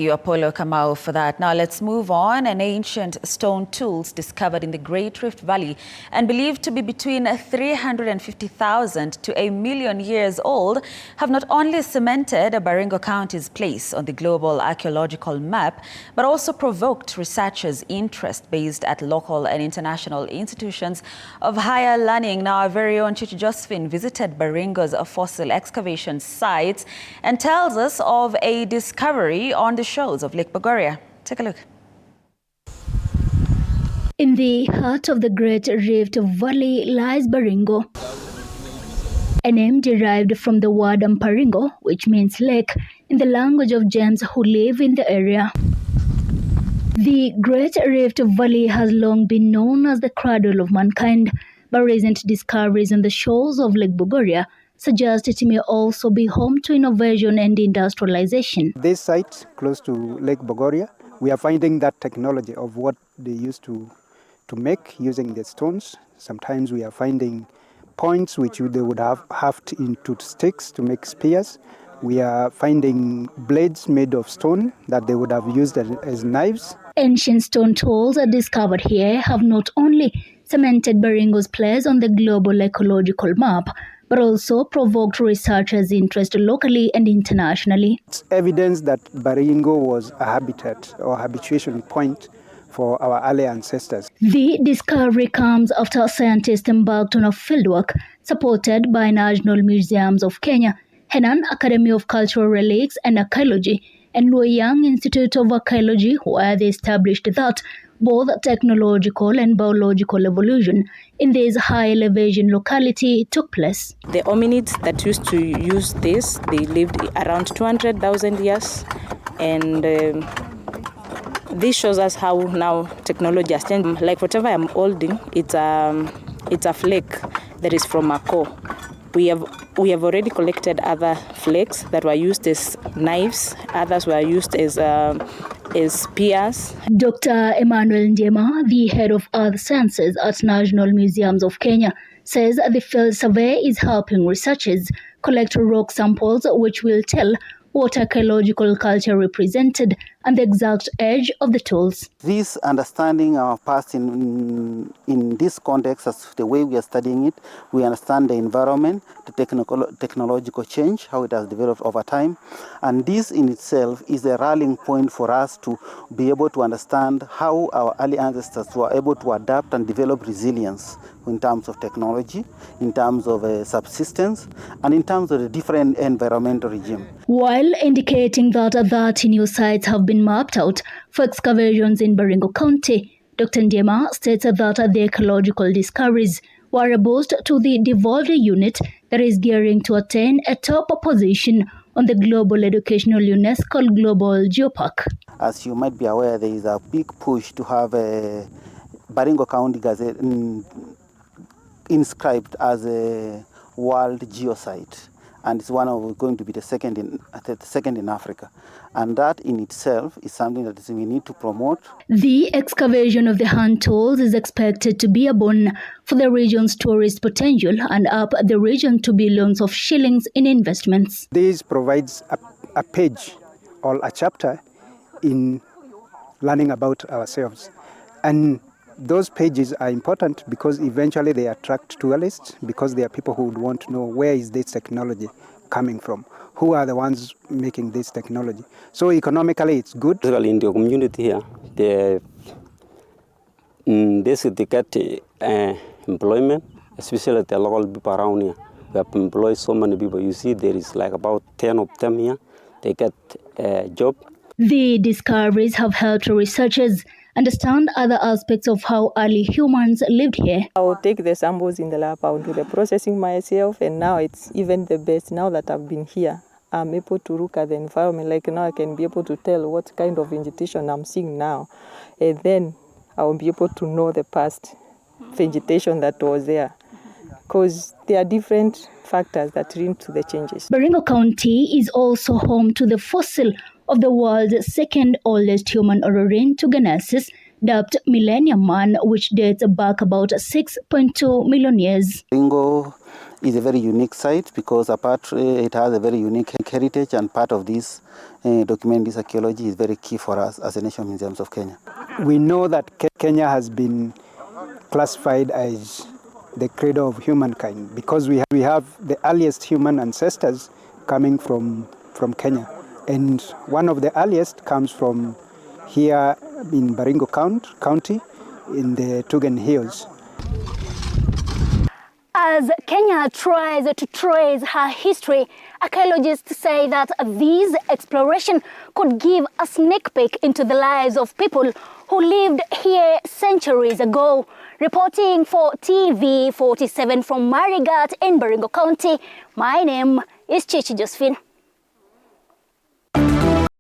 You, Apollo Kamau, for that. Now let's move on. An ancient stone tools discovered in the Great Rift Valley and believed to be between 350,000 to 1 million years old have not only cemented Baringo County's place on the global archaeological map, but also provoked researchers' interest based at local and international institutions of higher learning. Now, our very own Chichi Josephine visited Baringo's fossil excavation sites and tells us of a discovery on the shores of Lake Bogoria. Take a look. In the heart of the Great Rift Valley lies Baringo, a name derived from the word Baringo, which means lake, in the language of James who live in the area. The Great Rift Valley has long been known as the cradle of mankind, but recent discoveries on the shores of Lake Bogoria suggest it may also be home to innovation and industrialization. This site, close to Lake Bogoria, we are finding that technology of what they used to make using the stones. Sometimes we are finding points which they would have into sticks to make spears. We are finding blades made of stone that they would have used as knives. Ancient stone tools discovered here have not only cemented Baringo's place on the global ecological map, but also provoked researchers' interest locally and internationally. It's evidence that Baringo was a habitat or habituation point for our early ancestors. The discovery comes after scientists embarked on a fieldwork supported by National Museums of Kenya, Henan Academy of Cultural Relics and Archaeology, and Luoyang Institute of Archaeology, where they established that both technological and biological evolution in this high-elevation locality took place. The hominids that used to use this, they lived around 200,000 years, and this shows us how now technology has changed. Like whatever I'm holding, it's a flake that is from a core. We have already collected other flakes that were used as knives. Others were used as spears. Dr. Emmanuel Njema, the head of Earth Sciences at National Museums of Kenya, says the field survey is helping researchers collect rock samples which will tell what archaeological culture represented and the exact age of the tools. This understanding our past in this context, as the way we are studying it, we understand the environment, the technological change, how it has developed over time. And this in itself is a rallying point for us to be able to understand how our early ancestors were able to adapt and develop resilience in terms of technology, in terms of subsistence, and in terms of the different environmental regime. While indicating that 30 new sites have been mapped out for excavations in Baringo County, Dr. Njema states that the ecological discoveries were a boost to the devolved unit that is gearing to attain a top position on the global educational UNESCO Global Geopark. As you might be aware, there is a big push to have a Baringo County Gazette inscribed as a World Geosite, and it's going to be the second in Africa, and that in itself is something that we need to promote. The excavation of the hand tools is expected to be a boon for the region's tourist potential and up the region to billions of shillings in investments. This provides a page or a chapter in learning about ourselves, and those pages are important because eventually they attract tourists, because there are people who would want to know where is this technology coming from, who are the ones making this technology. So economically it's good. In the community here, they get employment, especially the local people around here. We have employed so many people. You see there is like about 10 of them here. They get a job. The discoveries have helped researchers understand other aspects of how early humans lived here. I will take the samples in the lab, I will do the processing myself, and now it's even the best. Now that I've been here, I'm able to look at the environment. Like now I can be able to tell what kind of vegetation I'm seeing now. And then I will be able to know the past vegetation that was there, because there are different factors that lead to the changes. Baringo County is also home to the fossil of the world's second oldest human origin to Genesis, dubbed Millennium Man, which dates back about 6.2 million years. Baringo is a very unique site because it has a very unique heritage, and part of this documenting this archaeology is very key for us as a National Museums of Kenya. We know that Kenya has been classified as the cradle of humankind because we have the earliest human ancestors coming from Kenya. And one of the earliest comes from here in Baringo County in the Tugen Hills. As Kenya tries to trace her history, archaeologists say that this exploration could give a sneak peek into the lives of people who lived here centuries ago. Reporting for TV 47 from Marigat in Baringo County, my name is Chichi Josephine.